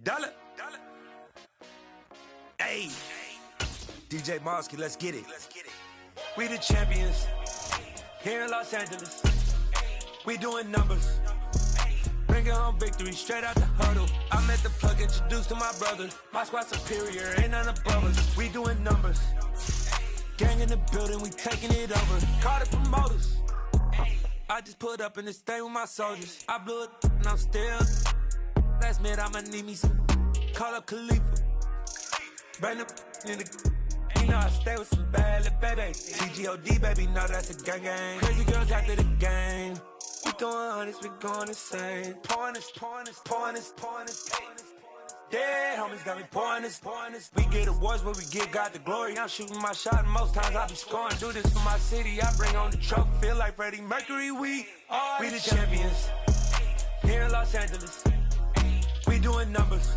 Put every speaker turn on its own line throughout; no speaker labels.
Dollar. Hey. DJ Mosky, let's get it. We the champions. Here in Los Angeles. We doing numbers. Bringing home victory straight out the huddle. I met the plug, introduced to my brother. My squad superior, ain't none above us. We doing numbers. Gang in the building, we taking it over. Call the promoters. I just put up in this thing with my soldiers. I blew it and I'm still. Last minute I'ma need me some. Call up Khalifa. Bring the in the. You know I stay with some bad little baby. TGOD baby, know that's a gang gang. Crazy girls after the game. We throwing hundreds, we going insane. Pouring this. Dead homies got me pouring this. We get awards, but we give God the glory. I'm shooting my shot, and most times I be scoring. Do this for my city, I bring on the trophy. Feel like Freddie Mercury, we the champions. Here in Los Angeles, we doing numbers.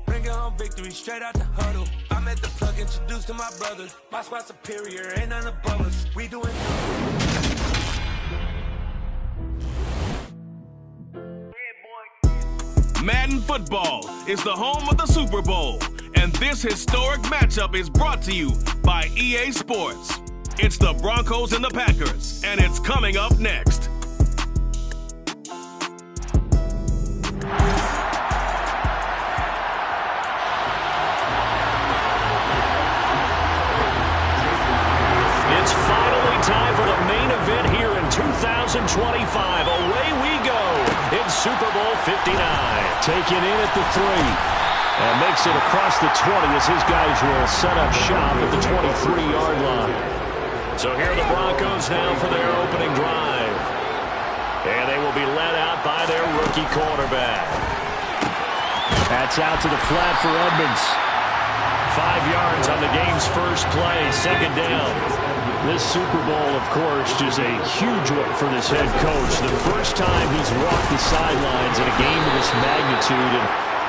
Bringing home victory straight out the huddle. I met the plug, introduced to my brother. My squad superior, ain't none above us. We doing numbers.
Madden Football is the home of the Super Bowl, and this historic matchup is brought to you by EA Sports. It's the Broncos and the Packers, and it's coming up next.
It's finally time for the main event here in 2025. Away we go. It's Super Bowl 59. Taken in at the 3. And makes it across the 20 as his guys will set up shop at the 23-yard line. So here are the Broncos now for their opening drive. And they will be led out by their rookie quarterback. That's out to the flat for Edmonds. 5 yards on the game's first play, second down. This Super Bowl, of course, is a huge one for this head coach. The first time he's walked the sidelines in a game of this magnitude.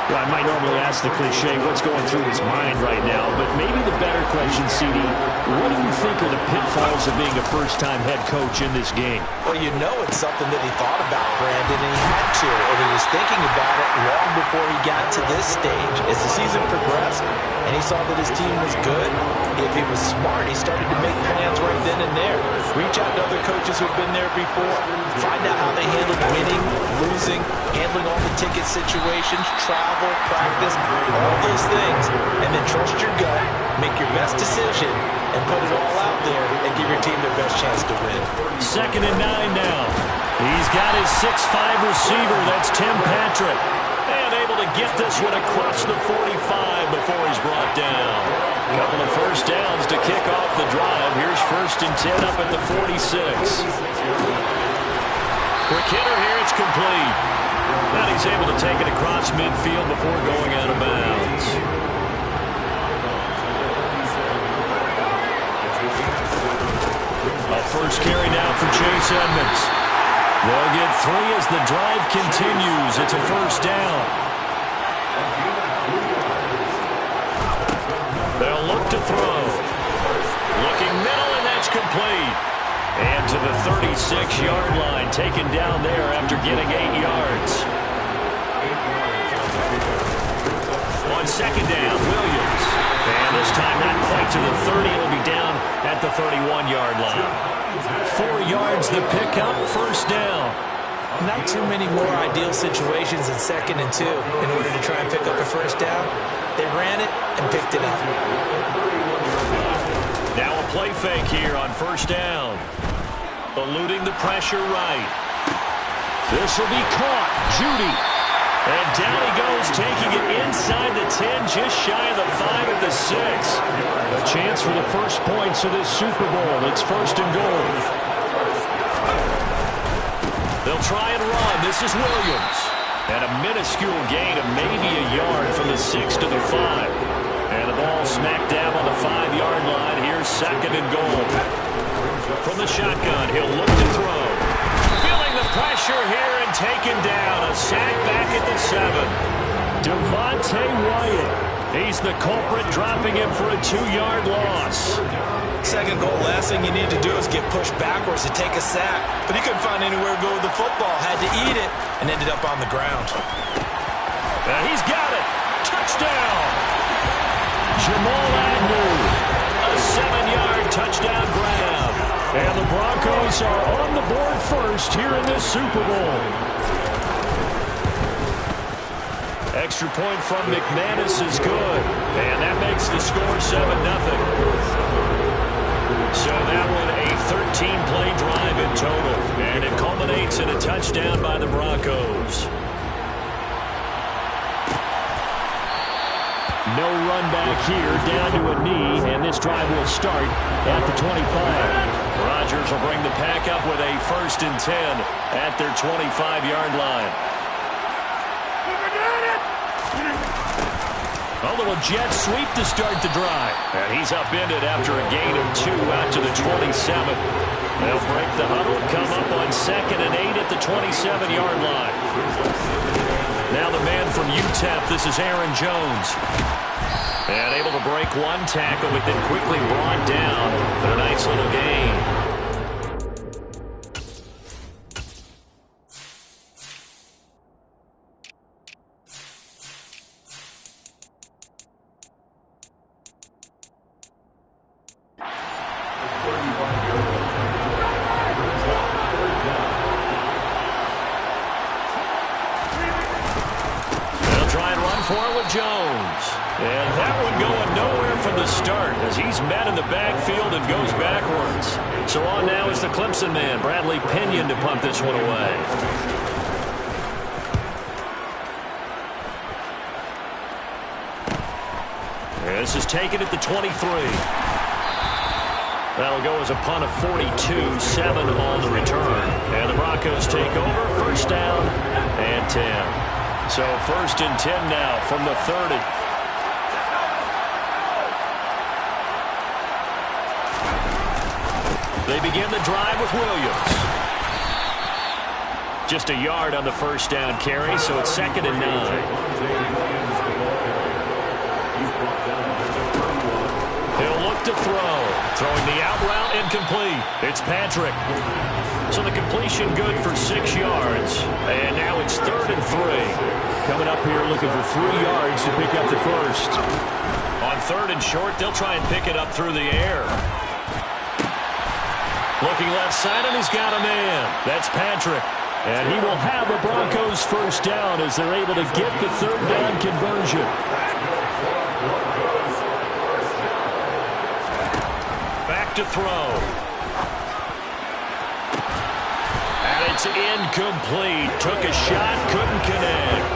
And I might normally ask the cliche, what's going through his mind right now? But maybe the better question, CD, what do you think are the pitfalls of being a first-time head coach in this game?
Well, you know it's something that he thought about, Brandon, and he had to. And he was thinking about it long before he got to this stage. As the season progressed and he saw that his team was good, if he was smart, he started to make plans right then and there. Reach out to other coaches who've been there before. Find out how they handled winning, losing, handling all the ticket situations, travel, practice, all those things. And then trust your gut, make your best decision, and put it all out there and give your team their best chance to win.
2nd and 9 now. He's got his 6'5 receiver. That's Tim Patrick. And able to get this one across the 45 before he's brought down. Couple of first downs to kick off the drive. Here's 1st and 10 up at the 46. Quick hitter here, it's complete. And he's able to take it across midfield before going out of bounds. A first carry now for Chase Edmonds. They'll get 3 as the drive continues. It's a first down. They'll look to throw. Looking middle, and that's complete. And to the 36-yard line, taken down there after getting 8 yards. On 2nd down, Williams. And this time not quite to the 30. It'll be down at the 31-yard line. 4 yards the pickup, first down.
Not too many more ideal situations in 2nd and 2 in order to try and pick up a first down. They ran it and picked it up.
Now a play fake here on first down. Eluding the pressure right. This will be caught. Judy. And down he goes, taking it inside the 10, just shy of the 5 at the 6. A chance for the first points of this Super Bowl. It's 1st and goal. They'll try and run. This is Williams. And a minuscule gain of maybe a yard from the 6 to the 5. And the ball smack dab on the 5-yard line. Here's 2nd and goal. From the shotgun, he'll look to throw. Feeling the pressure here and taken down. A sack back at the 7. Devontae Wyatt. He's the culprit, dropping him for a 2-yard loss.
2nd goal, last thing you need to do is get pushed backwards to take a sack. But he couldn't find anywhere to go with the football. Had to eat it and ended up on the ground.
And he's got it. Touchdown. Jamal Agnew. A 7-yard touchdown grab. And the Broncos are on the board first here in this Super Bowl. Extra point from McManus is good. And that makes the score 7-0. So that one a 13-play drive in total. And it culminates in a touchdown by the Broncos. No run back here, down to a knee, and this drive will start at the 25. Rodgers will bring the pack up with a 1st and 10 at their 25-yard line. A little jet sweep to start the drive. And he's upended after a gain of 2 out to the 27. They'll break the huddle, come up on 2nd and 8 at the 27-yard line. Now the man from UTEP, this is Aaron Jones. And able to break 1 tackle, but then quickly brought down for a nice little gain. Jones. And that one going nowhere from the start as he's met in the backfield and goes backwards. So on now is the Clemson man, Bradley Pinion, to punt this one away. And this is taken at the 23. That'll go as a punt of 42, 7 on the return. And the Broncos take over, 1st down and 10. So 1st and 10 now from the 30. They begin the drive with Williams. Just a yard on the 1st down carry, so it's 2nd and 9. He'll look to throw. Throwing the out route, incomplete. It's Patrick. So the completion good for 6 yards. And now it's 3rd and 3. Coming up here looking for 3 yards to pick up the 1st. On 3rd and short, they'll try and pick it up through the air. Looking left side, and he's got a man. That's Patrick. And he will have a Broncos 1st down as they're able to get the 3rd down conversion. Back to throw. And it's incomplete. Took a shot, couldn't connect.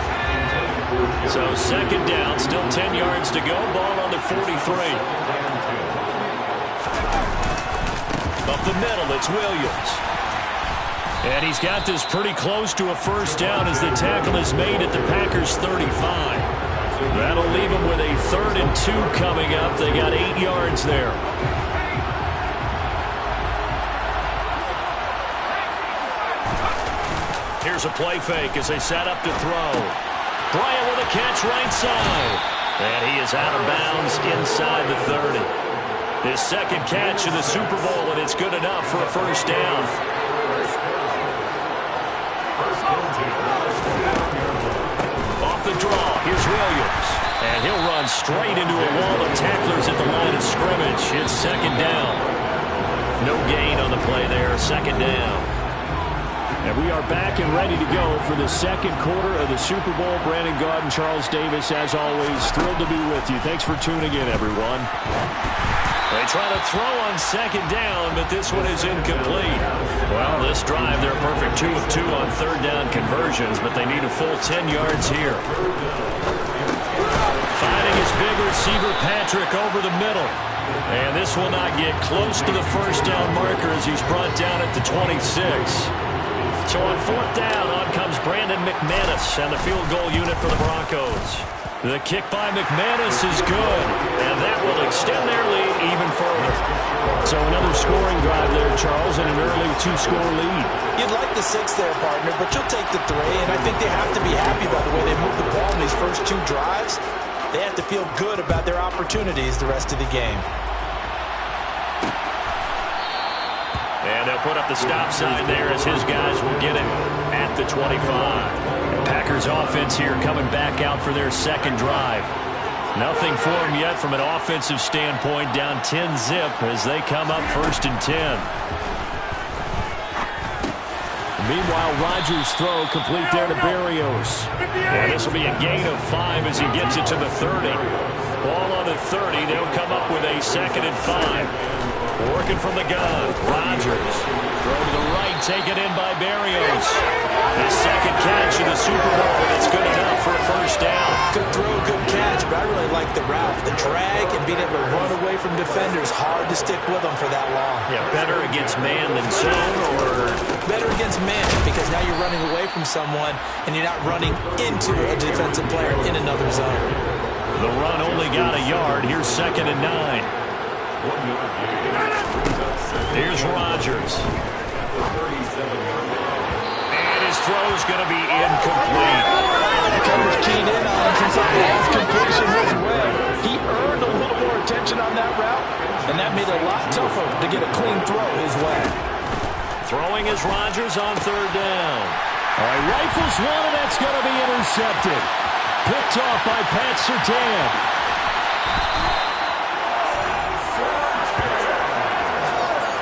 So 2nd down, still 10 yards to go. Ball on the 43. Up the middle, it's Williams. And he's got this pretty close to a 1st down as the tackle is made at the Packers' 35. That'll leave them with a 3rd and 2 coming up. They got 8 yards there. Here's a play fake as they set up to throw. Bryant with a catch right side. And he is out of bounds inside the 30. His 2nd catch in the Super Bowl, and it's good enough for a 1st down. Off the draw, here's Williams. And he'll run straight into a wall of tacklers at the line of scrimmage. It's 2nd down. No gain on the play there, 2nd down. And we are back and ready to go for the 2nd quarter of the Super Bowl. Brandon Gaudin, Charles Davis, as always, thrilled to be with you. Thanks for tuning in, everyone. They try to throw on 2nd down, but this one is incomplete. Well, this drive, they're perfect 2 of 2 on 3rd down conversions, but they need a full 10 yards here. Finding his big receiver, Patrick, over the middle. And this will not get close to the 1st down marker as he's brought down at the 26. So on 4th down, on comes Brandon McManus and the field goal unit for the Broncos. The kick by McManus is good, and that will extend their lead even further. So another scoring drive there, Charles, and an early 2-score lead.
You'd like the 6 there, partner, but you'll take the 3, and I think they have to be happy by the way they moved the ball in these first 2 drives. They have to feel good about their opportunities the rest of the game.
And And they'll put up the stop sign there as his guys will get it at the 25. The Packers offense here coming back out for their second drive. Nothing for them yet from an offensive standpoint, down 10-zip as they come up 1st and 10.
Meanwhile, Rodgers' throw complete there to Berrios.
And this will be a gain of 5 as he gets it to the 30. Ball on the 30. They'll come up with a 2nd and 5. Working from the gun. Rodgers. Throw to the right. Taken in by Berrios. His second catch in the Super Bowl, and it's good enough for a first down.
Good throw, good catch, but I really like the route. The drag and being able to run away from defenders, hard to stick with them for that long.
Yeah, better against man than zone, or?
Better against man, because now you're running away from someone, and you're not running into a defensive player in another zone.
The run only got a yard. Here's 2nd and 9. Here's Rodgers. And his throw's going to be incomplete.
Coverage keyed in on him since the last completion his way. He earned a little more attention on that route, and that made it a lot tougher to get a clean throw his way.
Throwing is Rodgers on 3rd down.
All right, rifles one, and that's going to be intercepted. Picked off by Pat Surtain.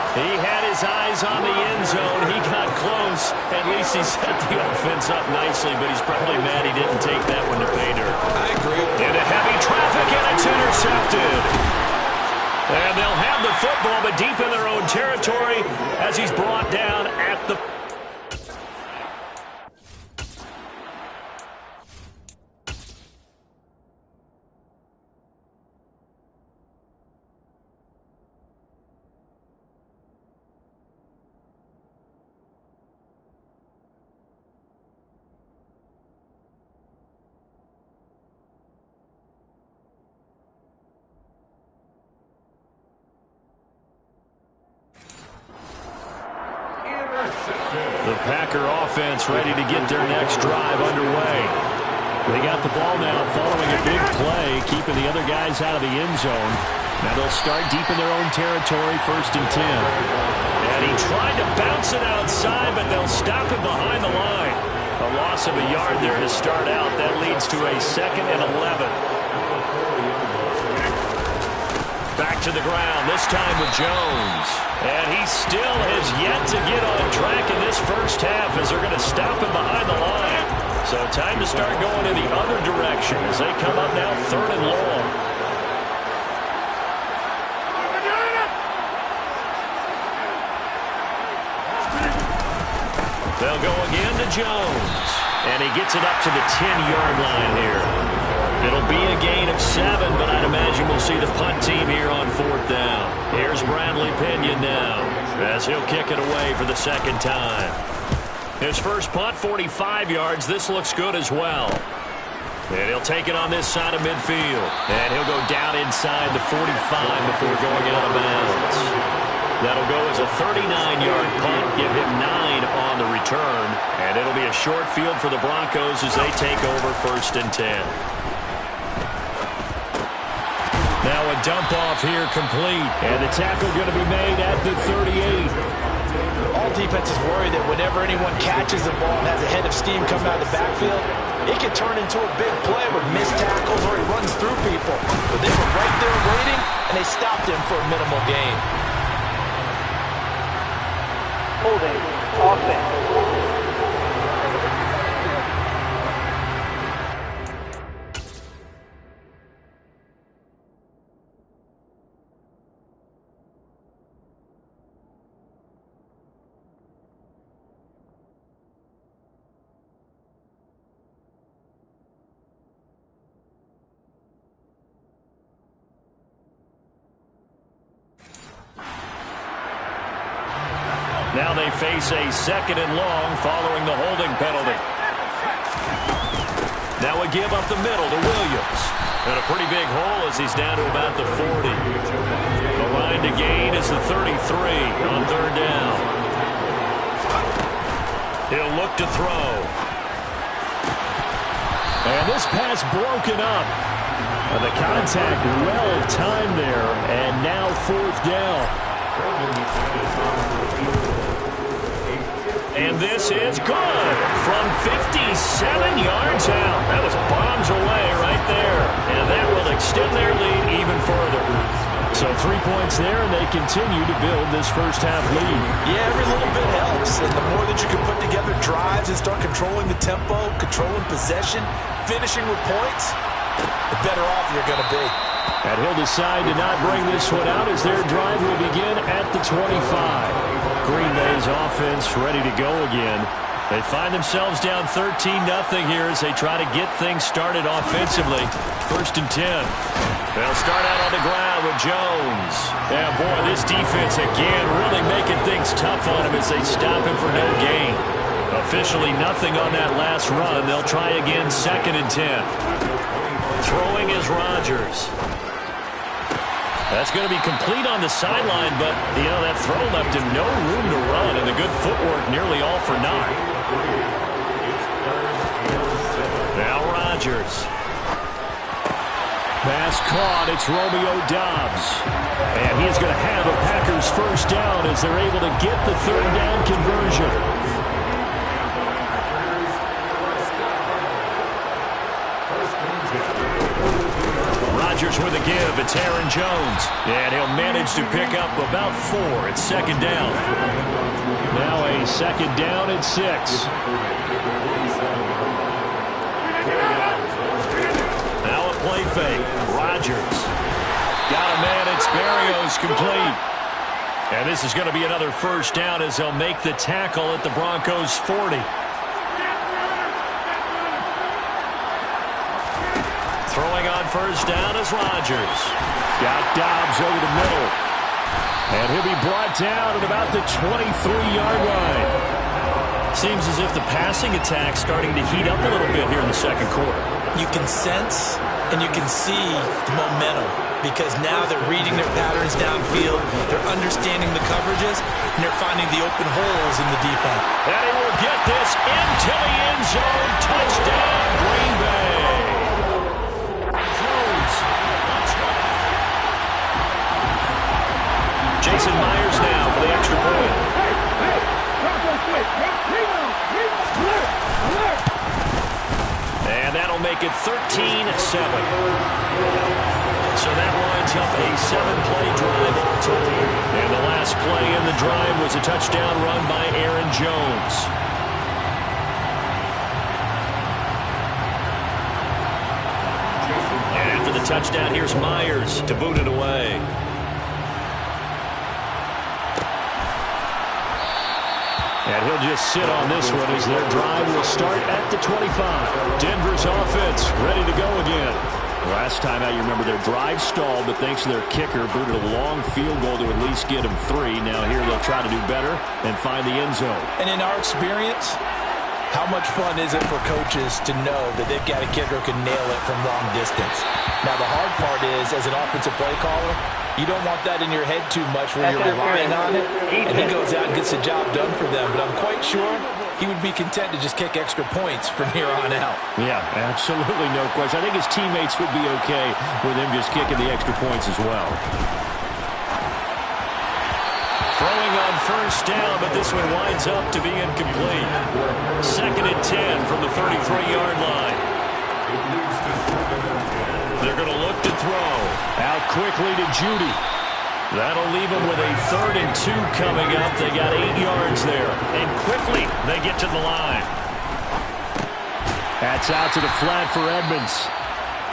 He had his eyes on the end zone. He got close. At least he set the offense up nicely, but he's probably mad he didn't take that one to pay dirt.
I agree.
Into heavy traffic, and it's intercepted. And they'll have the football, but deep in their own territory as he's brought down at the... The Packer offense ready to get their next drive underway. They got the ball now following a big play, keeping the other guys out of the end zone. Now they'll start deep in their own territory, 1st and 10. And he tried to bounce it outside, but they'll stop him behind the line. A loss of a yard there to start out. That leads to a 2nd and 11. Back to the ground, this time with Jones. And he still has yet to get on track in this first half as they're going to stop him behind the line. So time to start going in the other direction as they come up now 3rd and long. They'll go again to Jones. And he gets it up to the 10-yard line here. It'll be a gain of 7, but I'd imagine we'll see the punt team here on 4th down. Here's Bradley Pinion now as he'll kick it away for the 2nd time. His first punt, 45 yards. This looks good as well. And he'll take it on this side of midfield. And he'll go down inside the 45 before going out of bounds. That'll go as a 39-yard punt, give him 9 on the return. And it'll be a short field for the Broncos as they take over 1st and 10. Now a dump off here complete. And the tackle going to be made at the 38.
All defenses worry that whenever anyone catches the ball and has a head of steam coming out of the backfield, it can turn into a big play with missed tackles or he runs through people. But they were right there waiting, and they stopped him for a minimal gain.
Holding, offense.
Now they face a 2nd and long following the holding penalty. Now a give up the middle to Williams. And a pretty big hole as he's down to about the 40. The line to gain is the 33 on 3rd down. He'll look to throw.
And this pass broken up. The contact well timed there. And now 4th down.
this is good from 57 yards out. That was bombs away right there, and that will extend their lead even further. So 3 points there, and they continue to build this first-half lead.
Yeah, every little bit helps, and the more that you can put together drives and start controlling the tempo, controlling possession, finishing with points, the better off you're going to be.
And he'll decide to not bring this one out as their drive will begin at the 25. Green Bay's offense ready to go again. They find themselves down 13-0 here as they try to get things started offensively. 1st and 10. They'll start out on the ground with Jones. Yeah, boy, this defense again really making things tough on him as they stop him for no gain. Officially nothing on that last run. They'll try again 2nd and 10. Throwing is Rodgers. That's going to be complete on the sideline, but, you know, that throw left him no room to run, and the good footwork nearly all for naught. Now Rodgers.
Pass caught. It's Romeo Doubs. And he's going to have a Packers first down as they're able to get the 3rd down conversion.
Rodgers with a give. It's Aaron Jones. And he'll manage to pick up about 4. It's 2nd down.
Now a 2nd down and 6.
Now a play fake. Rodgers. Got a man. It's Berrios complete. And this is going to be another first down as they'll make the tackle at the Broncos' 40. Throwing on first down is Rodgers.
Got Doubs over the middle. And he'll be brought down at about the 23-yard line.
Seems as if the passing attack's starting to heat up a little bit here in the 2nd quarter.
You can sense and you can see the momentum because now they're reading their patterns downfield, they're understanding the coverages, and they're finding the open holes in the defense.
And he will get this into the end zone. Touchdown, Green Bay. Jason Myers now for the extra point. And that'll make it 13-7. So that winds up a 7-play drive total. And the last play in the drive was a touchdown run by Aaron Jones. And after the touchdown, here's Myers to boot it away.
And he'll just sit on this one as their drive will start at the 25. Denver's offense ready to go again. Last time out, you remember their drive stalled, but thanks to their kicker, booted a long field goal to at least get them 3. Now here they'll try to do better and find the end zone.
And in our experience, how much fun is it for coaches to know that they've got a kicker who can nail it from long distance? Now the hard part is, as an offensive play caller, you don't want that in your head too much where you're relying on it, and he goes out and gets the job done for them. But I'm quite sure he would be content to just kick extra points from here on out.
Yeah, absolutely no question. I think his teammates would be okay with him just kicking the extra points as well.
Throwing on first down, but this one winds up to be incomplete. 2nd and 10 from the 33-yard line. They're going to look to throw.
Out quickly to Judy.
That'll leave them with a 3rd and 2 coming up. They got 8 yards there. And quickly, they get to the line.
That's out to the flat for Edmonds.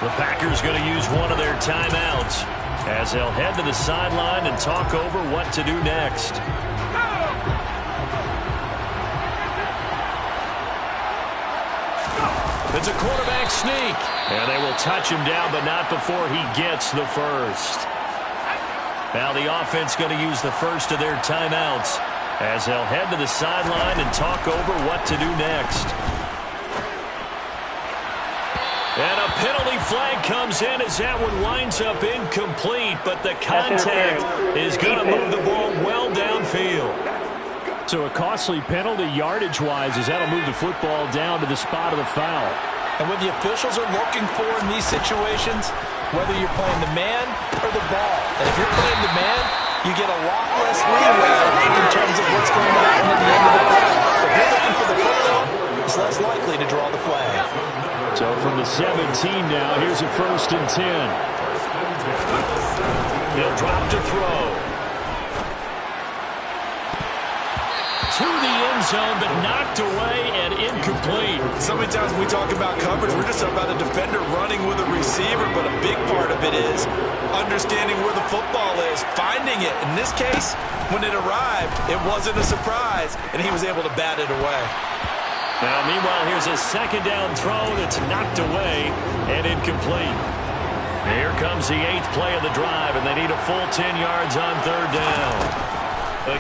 The Packers going to use one of their timeouts as they'll head to the sideline and talk over what to do next. It's a quarterback sneak. And they will touch him down, but not before he gets the first. Now the offense going to use the first of their timeouts as they'll head to the sideline and talk over what to do next. And a penalty flag comes in as that one winds up incomplete, but the contact is going to move the ball well downfield.
So a costly penalty yardage-wise as that'll move the football down to the spot of the foul.
And what the officials are looking for in these situations, whether you're playing the man or the ball. And if you're playing the man, you get a lot less leeway in terms of what's going to happen at the end of the play. But
17 now. Here's a 1st and 10.
He'll drop to throw. To the end zone, but knocked away and incomplete.
So many times when we talk about coverage, we're just about a defender running with a receiver, but a big part of it is understanding where the football is, finding it. In this case, when it arrived, it wasn't a surprise, and he was able to bat it away.
Now, meanwhile, here's a 2nd down throw that's knocked away and incomplete. Here comes the 8th play of the drive, and they need a full 10 yards on 3rd down.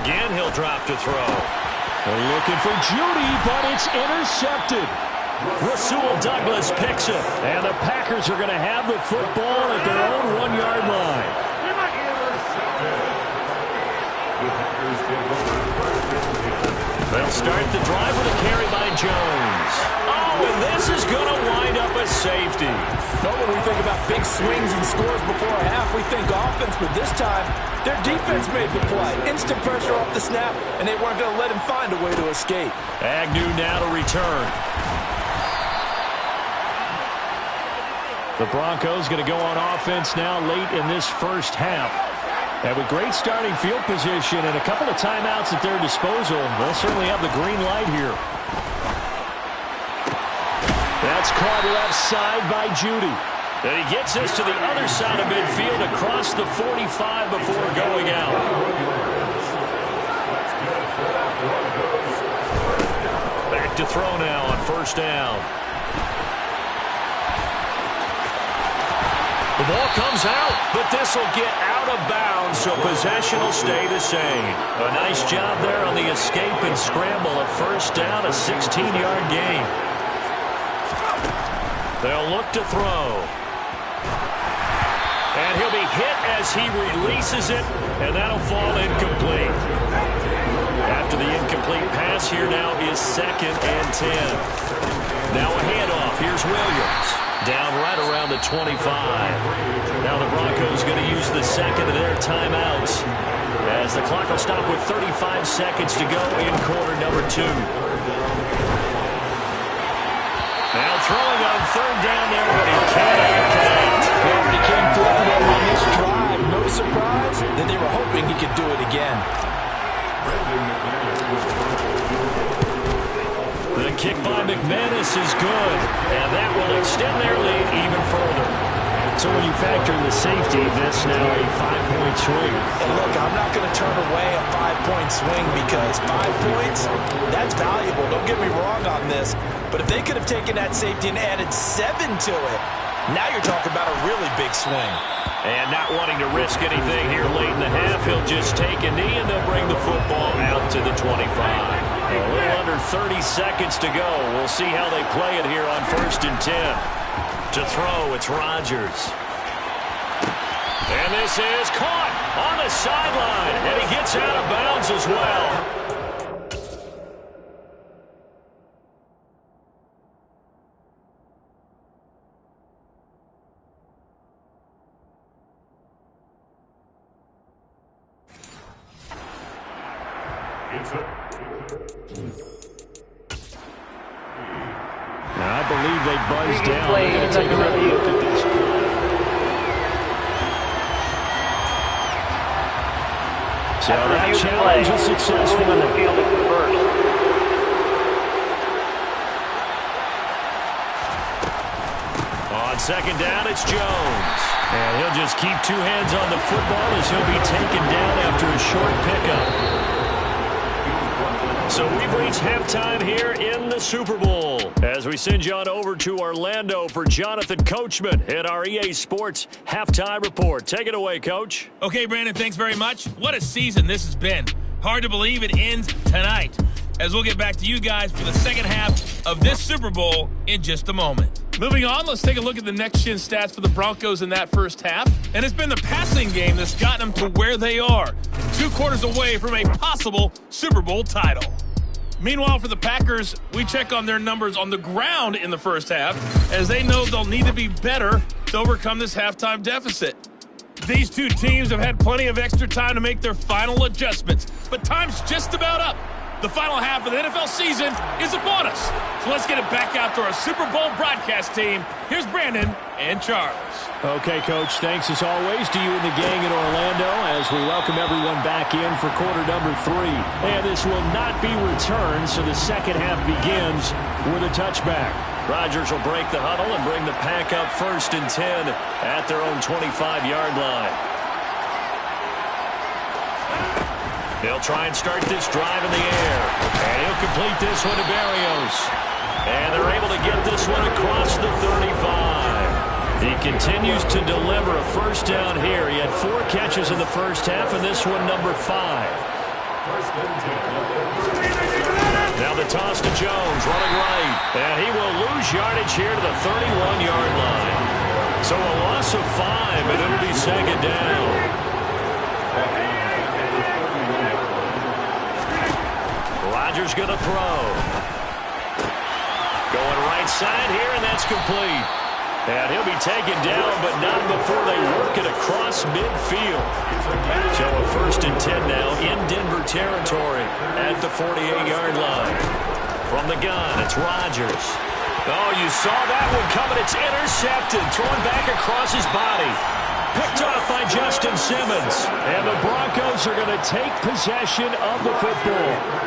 Again, he'll drop to throw.
They're looking for Judy, but it's intercepted.
Rasul Douglas picks it.
And the Packers are going to have the football at their own 1-yard line.
They'll start the drive with a carry by Jones. Oh, and this is going to wind up a safety.
When we think about big swings and scores before a half, we think offense, but this time, their defense made the play. Instant pressure off the snap, and they weren't going to let him find a way to escape.
Agnew now to return.
The Broncos going to go on offense now late in this first half. And with great starting field position and a couple of timeouts at their disposal, they'll certainly have the green light here. That's caught left side by Judy.
And he gets us to the other side of midfield across the 45 before going out. Back to throw now on 1st down. The ball comes out, but this will get out of bounds, so possession will stay the same. A nice job there on the escape and scramble. A 1st down, a 16-yard gain. They'll look to throw. And he'll be hit as he releases it, and that'll fall incomplete. After the incomplete pass, here now is 2nd and 10. Now a handoff. Here's Williams. Down right around the 25. Now the Broncos going to use the 2nd of their timeouts as the clock will stop with 35 seconds to go in quarter number 2. Now throwing on 3rd down there, but he can't connect.
He already came through for them on this drive. No surprise that they were hoping he could do it again.
The kick by McManus is good, and that will extend their lead even further.
So when you factor in the safety, that's now a 5-point swing.
And look, I'm not going to turn away a 5-point swing because 5 points, that's valuable. Don't get me wrong on this. But if they could have taken that safety and added 7 to it, now you're talking about a really big swing.
And not wanting to risk anything here late in the half, he'll just take a knee and they'll bring the football out to the 25. A little under 30 seconds to go. We'll see how they play it here on 1st and 10. To throw, it's Rodgers. And this is caught on the sideline, and he gets out of bounds as well.
Now, I believe they buzzed down. They're going to take another look at this. So that challenge is successful.
On the field is first.
On 2nd down, it's Jones. And he'll just keep 2 hands on the football as he'll be taken down after a short pickup. So we've reached halftime here in the Super Bowl as we send you on over to Orlando for Jonathan Coachman at our EA Sports Halftime Report. Take it away, Coach.
Okay, Brandon, thanks very much. What a season this has been. Hard to believe it ends tonight, as we'll get back to you guys for the second half of this Super Bowl in just a moment. Moving on, let's take a look at the next-gen stats for the Broncos in that first half. And it's been the passing game that's gotten them to where they are, 2 quarters away from a possible Super Bowl title. Meanwhile, for the Packers, we check on their numbers on the ground in the first half, as they know they'll need to be better to overcome this halftime deficit. These 2 teams have had plenty of extra time to make their final adjustments, but time's just about up. The final half of the NFL season is upon us. So let's get it back out to our Super Bowl broadcast team. Here's Brandon and Charles.
Okay, Coach, thanks as always to you and the gang in Orlando as we welcome everyone back in for quarter number 3. And this will not be returned, so the second half begins with a touchback. Rodgers will break the huddle and bring the pack up 1st and 10 at their own 25-yard line. They'll try and start this drive in the air. And he'll complete this one to Berrios. And they're able to get this one across the 35. He continues to deliver a first down here. He had 4 catches in the first half, and this one number 5. Now the toss to Jones, running right. And he will lose yardage here to the 31-yard line. So a loss of 5, and it'll be second down. Rodgers going to throw. Going right side here, and that's complete. And he'll be taken down, but not before they work it across midfield. So a 1st and 10 now in Denver territory at the 48-yard line. From the gun, it's Rodgers. Oh, you saw that one coming. It's intercepted, thrown back across his body. Picked off by Justin Simmons. And the Broncos are going to take possession of the football.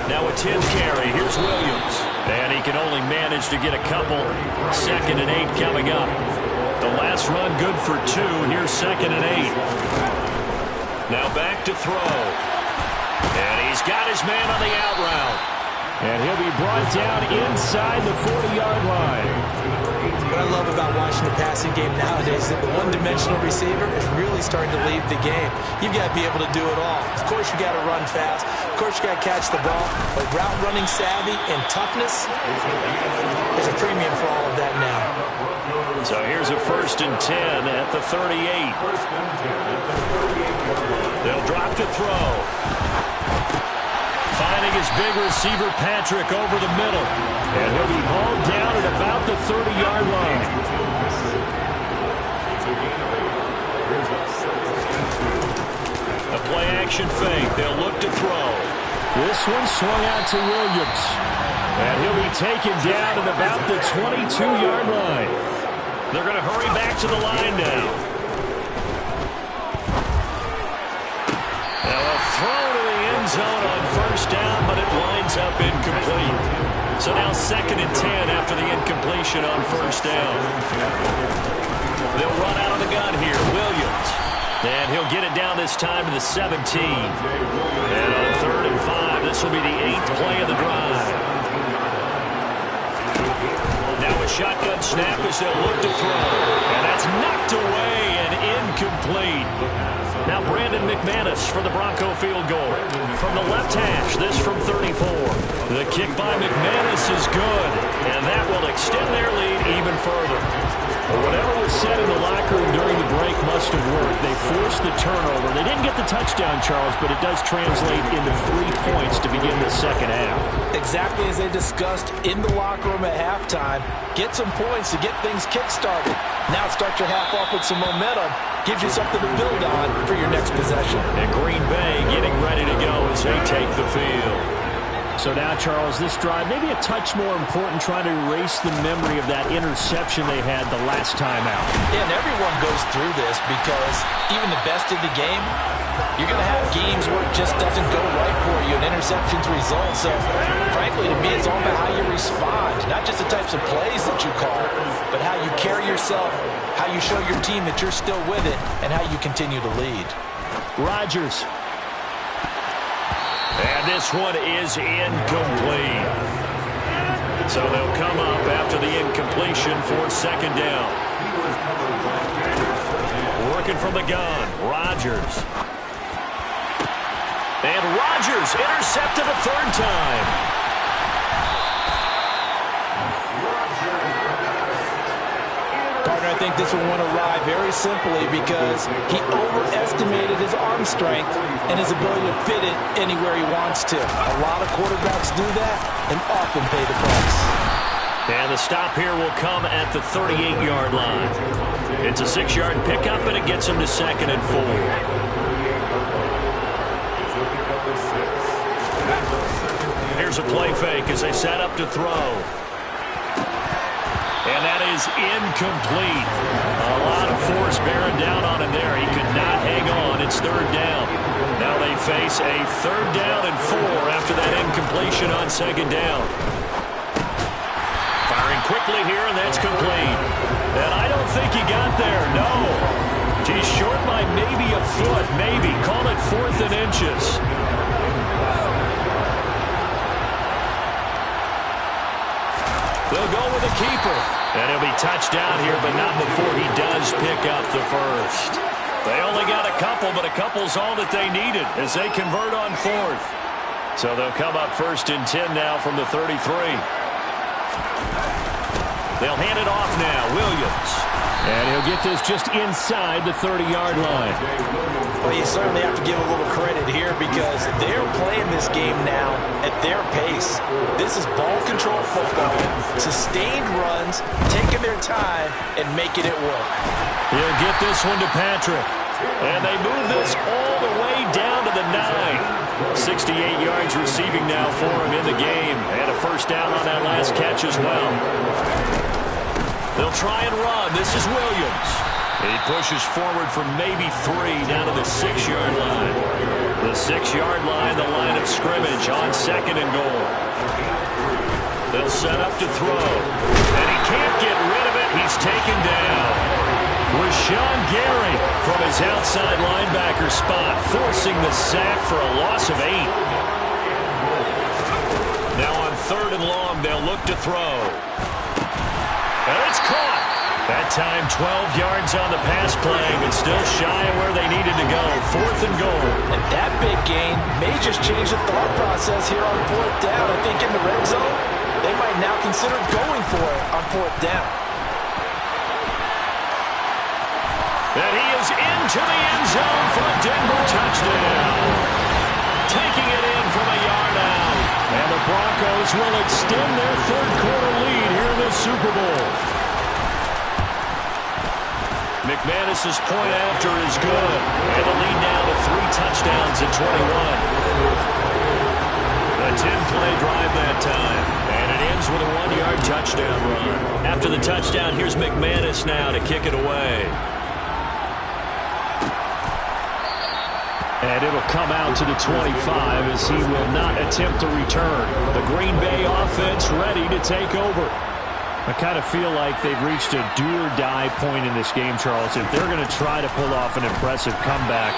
Now a 10th carry. Here's Williams. And he can only manage to get a couple. 2nd and 8 coming up. The last run good for 2. Here's 2nd and 8. Now back to throw. And he's got his man on the out route. And he'll be brought down inside the 40-yard line.
What I love about watching the passing game nowadays is that the one-dimensional receiver is really starting to lead the game. You've got to be able to do it all. Of course, you got to run fast. Of course, you got to catch the ball. But route running savvy and toughness, there's a premium for all of that now.
So here's a 1st and 10 at the 38. They'll drop to throw. Finding his big receiver, Patrick, over the middle. And he'll be hauled down at about the 30-yard line. A play-action fake. They'll look to throw. This one swung out to Williams. And he'll be taken down at about the 22-yard line. They're going to hurry back to the line now. Now a throw to the end zone on 1st down, but it winds up incomplete. So now 2nd and 10 after the incompletion on 1st down. They'll run out of the gun here. Williams. And he'll get it down this time to the 17. And on 3rd and 5, this will be the 8th play of the drive. Now a shotgun snap as they'll look to throw. And that's knocked away and incomplete. Now Brandon McManus for the Bronco field goal. From the left hash, this from 34. The kick by McManus is good, and that will extend their lead even further. Whatever was said in the locker room during the break must have worked. They forced the turnover. They didn't get the touchdown, Charles, but it does translate into 3 points to begin the second half.
Exactly as they discussed in the locker room at halftime. Get some points to get things kick-started. Now start your half off with some momentum. Gives you something to build on for your next possession.
And Green Bay getting ready to go as they take the field. So now, Charles, this drive maybe a touch more important, trying to erase the memory of that interception they had the last time out.
Yeah, and everyone goes through this because even the best in the game, you're going to have games where it just doesn't go right for you and interceptions result. So, frankly, to me, it's all about how you respond, not just the types of plays that you call, but how you carry yourself, how you show your team that you're still with it, and how you continue to lead.
Rodgers. And this one is incomplete. So they'll come up after the incompletion for 2nd down. Working from the gun, Rodgers. And Rodgers intercepted a 3rd time.
Partner, I think this will want to ride very simply because he overestimated his arm strength and his ability to fit it anywhere he wants to. A lot of quarterbacks do that and often pay the price.
And the stop here will come at the 38-yard line. It's a 6-yard pickup, and it gets him to 2nd and 4. Here's a play fake as they set up to throw. And that is incomplete. A lot of force bearing down on him there. He could not hang on. It's 3rd down. Now they face a 3rd down and 4 after that incompletion on 2nd down. Firing quickly here, and that's complete. And I don't think he got there. No. He's short by maybe a foot, maybe. Call it 4th and inches. They'll go with a keeper. And he'll be touched down here, but not before he does pick up the first. They only got a couple, but a couple's all that they needed as they convert on 4th. So they'll come up 1st and 10 now from the 33. They'll hand it off now. Williams.
And he'll get this just inside the 30-yard line.
Well, you certainly have to give a little credit here because they're playing this game now at their pace. This is ball control football, sustained runs, taking their time, and making it work.
He'll get this one to Patrick. And they move this all the way down to the 9. 68 yards receiving now for him in the game. And a 1st down on that last catch as well. They'll try and run. This is Williams. He pushes forward from maybe 3 down to the 6-yard line. The 6-yard line, the line of scrimmage on 2nd and goal. They'll set up to throw. And he can't get rid of it. He's taken down. Rashawn Gary from his outside linebacker spot, forcing the sack for a loss of 8. Now on 3rd and long, they'll look to throw. And it's caught. That time 12 yards on the pass play, but still shy of where they needed to go. 4th and goal.
And that big gain may just change the thought process here on 4th down. I think in the red zone, they might now consider going for it on 4th down.
And he is into the end zone for a Denver touchdown. Taking it in from a yard out. And the Broncos will extend their 3rd quarter lead here in the Super Bowl. McManus's point after is good. And the lead now to 3 touchdowns at 21. A 10-play drive that time. And it ends with a 1-yard touchdown run. After the touchdown, here's McManus now to kick it away.
And it'll come out to the 25 as he will not attempt to return. The Green Bay offense ready to take over. I kind of feel like they've reached a do-or-die point in this game, Charles. If they're going to try to pull off an impressive comeback,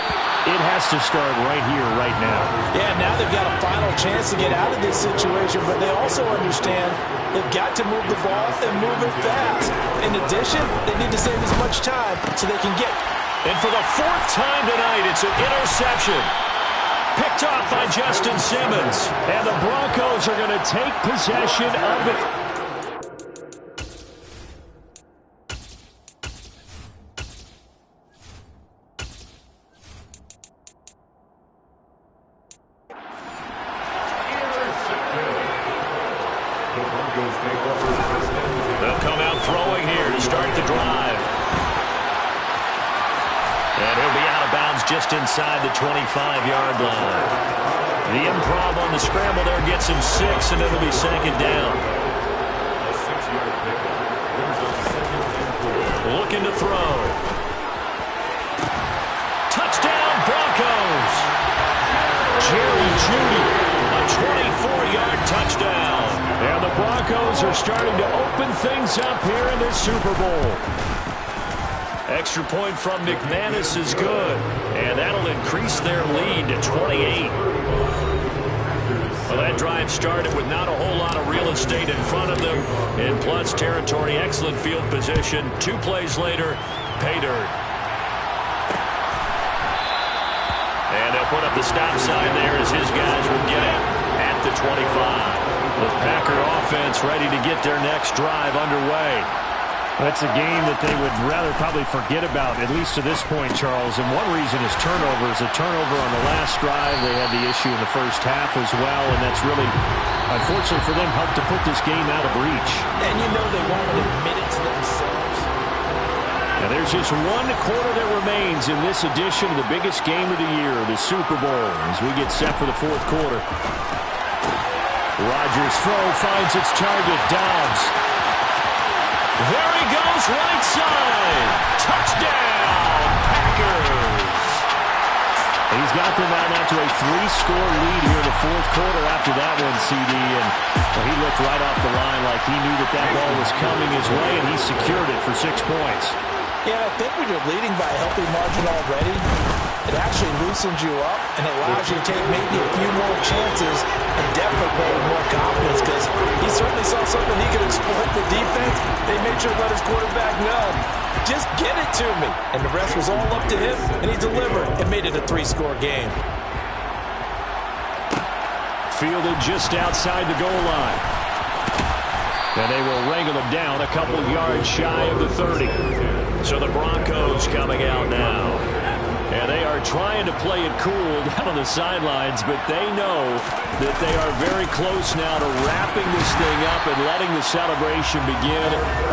it has to start right here, right now.
Yeah, now they've got a final chance to get out of this situation, but they also understand they've got to move the ball and move it fast. In addition, they need to save as much time so they can get.
And for the 4th time tonight, it's an interception. Picked off by Justin Simmons.
And the Broncos are going to take possession of it.
They'll come out throwing here to start the drive. And he'll be out of bounds just inside the 25-yard line. The improv on the scramble there gets him 6, and it'll be 2nd down. Looking to throw. Touchdown, Broncos! Jerry Jeudy, a 24-yard touchdown.
And the Broncos are starting to open things up here in this Super Bowl.
Extra point from McManus is good, and that'll increase their lead to 28. Well, that drive started with not a whole lot of real estate in front of them, and plus territory, excellent field position. 2 plays later, pay dirt. And they'll put up the stop sign there as his guys will get it at the 25. The Packer offense ready to get their next drive underway.
That's a game that they would rather probably forget about, at least to this point, Charles. And one reason is turnovers. A turnover on the last drive. They had the issue in the first half as well, and that's really, unfortunately for them, helped to put this game out of reach.
And you know they won't admit it to themselves.
Now there's just one quarter that remains in this edition of the biggest game of the year, the Super Bowl, as we get set for the fourth quarter. Rodgers' throw finds its target, Dobbs. There he goes, right side. Touchdown, Packers. He's got them out to a 3-score lead here in the fourth quarter after that one, CD. And he looked right off the line like he knew that ball was coming his way, and he secured it for 6 points.
Yeah, I think when you're leading by a healthy margin already, it actually loosens you up and allows you to take maybe a few more chances and definitely play with more confidence, because he certainly saw something he could exploit the defense. They made sure to let his quarterback know, just get it to me. And the rest was all up to him, and he delivered and made it a 3-score game.
Fielded just outside the goal line. And they will wrangle him down a couple of yards shy of the 30. So the Broncos coming out now. And they are trying to play it cool down on the sidelines, but they know that they are very close now to wrapping this thing up and letting the celebration begin.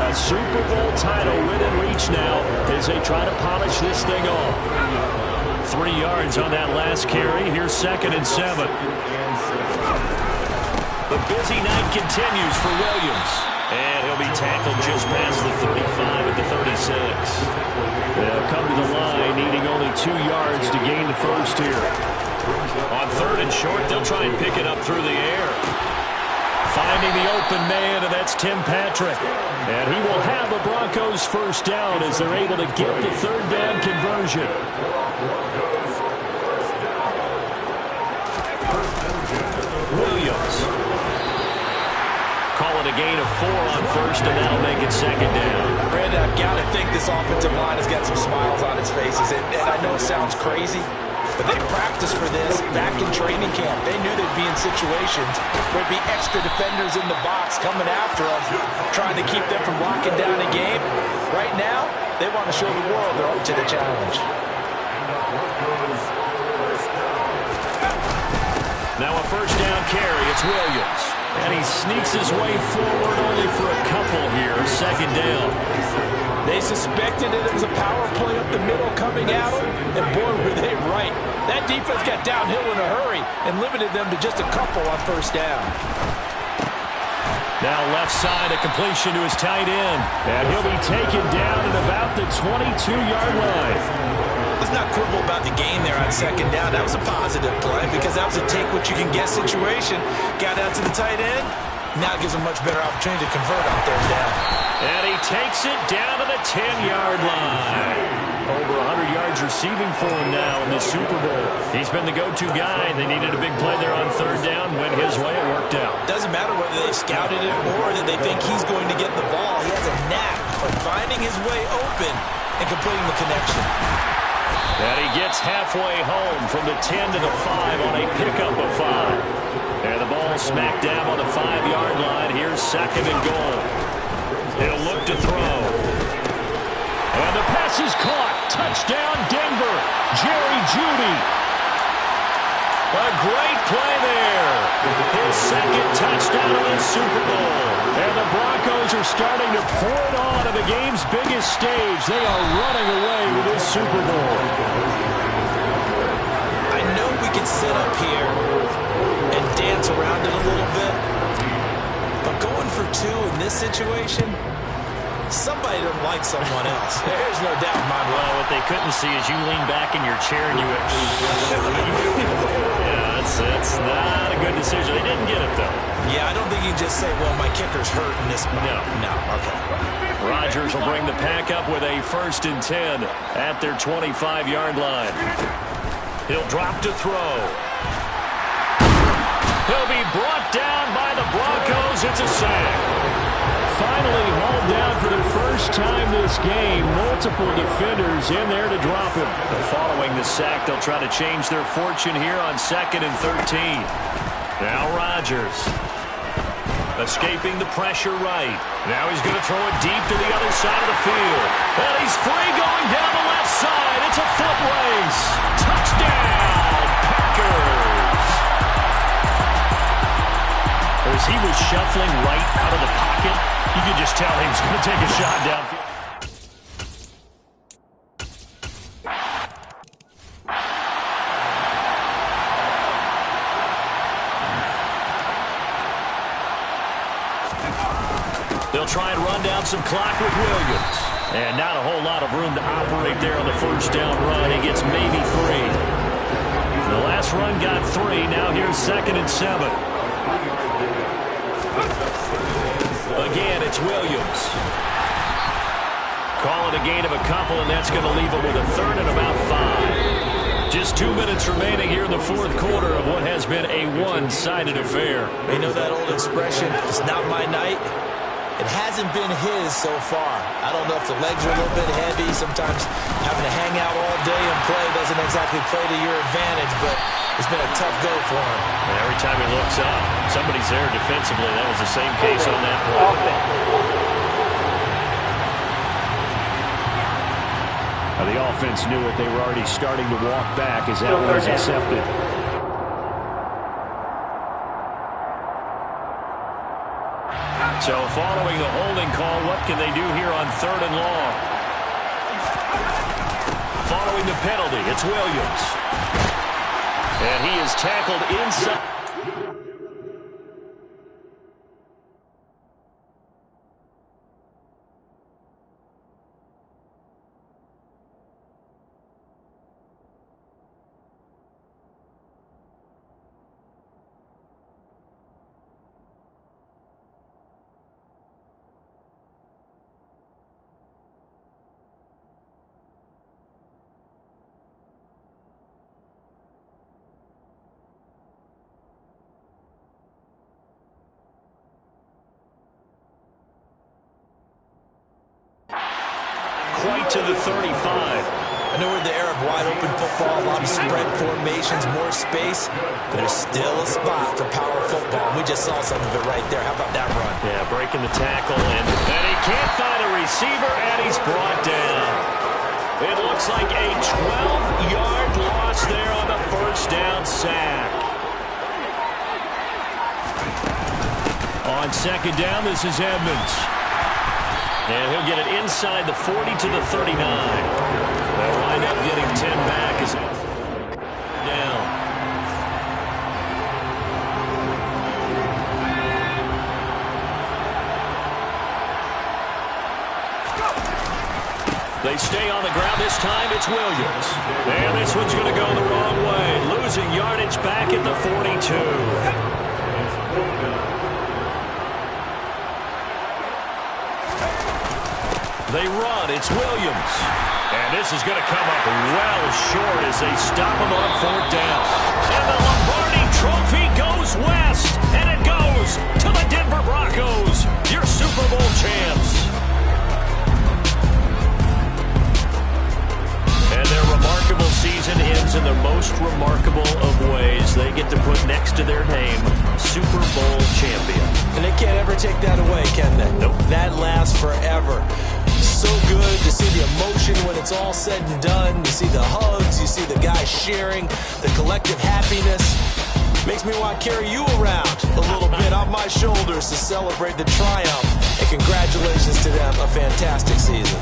A Super Bowl title within reach now as they try to polish this thing off. 3 yards on that last carry. Here's 2nd and 7. The busy night continues for Williams. And he'll be tackled just past the 35 at the 36. They'll come to the line, needing only 2 yards to gain the first here. On 3rd and short, they'll try and pick it up through the air. Finding the open man, and that's Tim Patrick. And he will have the Broncos first down as they're able to get the 3rd down conversion. Williams. Call it a gain of 4 on 1st, and that'll make it 2nd down.
Brandon, I've got to think this offensive line has got some smiles on its faces. And I know it sounds crazy, but they practiced for this back in training camp. They knew they'd be in situations where there'd be extra defenders in the box coming after them, trying to keep them from locking down a game. Right now, they want to show the world they're up to the challenge.
Now a first down carry. It's Williams. And he sneaks his way forward only for a couple here. 2nd down.
They suspected it was a power play up the middle coming at them, and boy, were they right. That defense got downhill in a hurry and limited them to just a couple on 1st down.
Now left side, a completion to his tight end. And he'll be taken down at about the 22-yard line.
Let's not quibble about the gain there on 2nd down. That was a positive play because that was a take-what-you-can-get situation. Got out to the tight end. Now it gives him much better opportunity to convert on 3rd down.
And he takes it down to the 10-yard line. Over 100 yards receiving for him now in the Super Bowl. He's been the go-to guy. They needed a big play there on 3rd down. Went his way. It worked out.
Doesn't matter whether they scouted it or that they think he's going to get the ball. He has a knack of finding his way open and completing the connection.
And he gets halfway home from the 10 to the 5 on a pickup of 5. And the ball smacked down on the 5-yard line. Here's 2nd and goal. He'll look to throw. And the pass is caught. Touchdown, Denver. Jerry Jeudy. A great play there. His 2nd touchdown of the Super Bowl. And the Broncos are starting to pour it on the game's biggest stage. They are running away with this Super Bowl.
I know we can sit up here and dance around it a little bit, but going for 2 in this situation, somebody doesn't like someone else. There's no doubt in my mind.
Well, what they couldn't see is you lean back in your chair and you went, yeah, that's not a good decision. They didn't get it, though.
Yeah, I don't think you can just say, well, my kicker's hurt in this. No, okay.
Rodgers will bring the pack up with a 1st and 10 at their 25-yard line. He'll drop to throw. He'll be brought down by the Broncos. It's a sack. Finally hauled down for the first time this game. Multiple defenders in there to drop him. Following the sack, they'll try to change their fortune here on 2nd and 13. Now Rodgers.
Escaping the pressure right. Now he's going to throw it deep to the other side of the field. And he's free going down the left side. It's a foot race. Touchdown, Packers. As he was shuffling right out of the pocket, you could just tell he was going to take a shot downfield. They'll try and run down some clock with Williams. And not a whole lot of room to operate there on the first down run. He gets maybe 3. The last run got 3. Now here's 2nd and 7. Again, it's Williams. Call it a gain of a couple, and that's going to leave him with a 3rd and about 5. Just 2 minutes remaining here in the 4th quarter of what has been a one-sided affair.
You know that old expression, it's not my night? It hasn't been his so far. I don't know if the legs are a little bit heavy. Sometimes having to hang out all day and play doesn't exactly play to your advantage, but it's been a tough go for him.
And every time he looks up, somebody's there defensively. That was the same case on that play.
Now the offense knew it. They were already starting to walk back as that was accepted.
So following the holding call, what can they do here on 3rd and long? Following the penalty, it's Williams. And he is tackled inside. Quite to the 35.
I know we're in the era of wide-open football, a lot of spread formations, more space, but there's still a spot for power football. We just saw some of it right there. How about that run?
Yeah, breaking the tackle, and he can't find a receiver, and he's brought down. It looks like a 12-yard loss there on the first down sack. On 2nd down, this is Edmonds. And he'll get it inside the 40 to the 39. They'll wind up getting 10 back as down. They stay on the ground. This time it's Williams. And this one's going to go the wrong way. Losing yardage back at the 42. They run. It's Williams. And this is going to come up well short as they stop him on 4th down. And the Lombardi Trophy goes west. And it goes to the Denver Broncos, your Super Bowl champs. And their remarkable season ends in the most remarkable of ways. They get to put next to their name, Super Bowl champion.
And they can't ever take that away, can they?
Nope.
That lasts forever. So good to see the emotion when it's all said and done. You see the hugs, you see the guys sharing, the collective happiness. Makes me want to carry you around a little bit on my shoulders to celebrate the triumph. And congratulations to them, a fantastic season.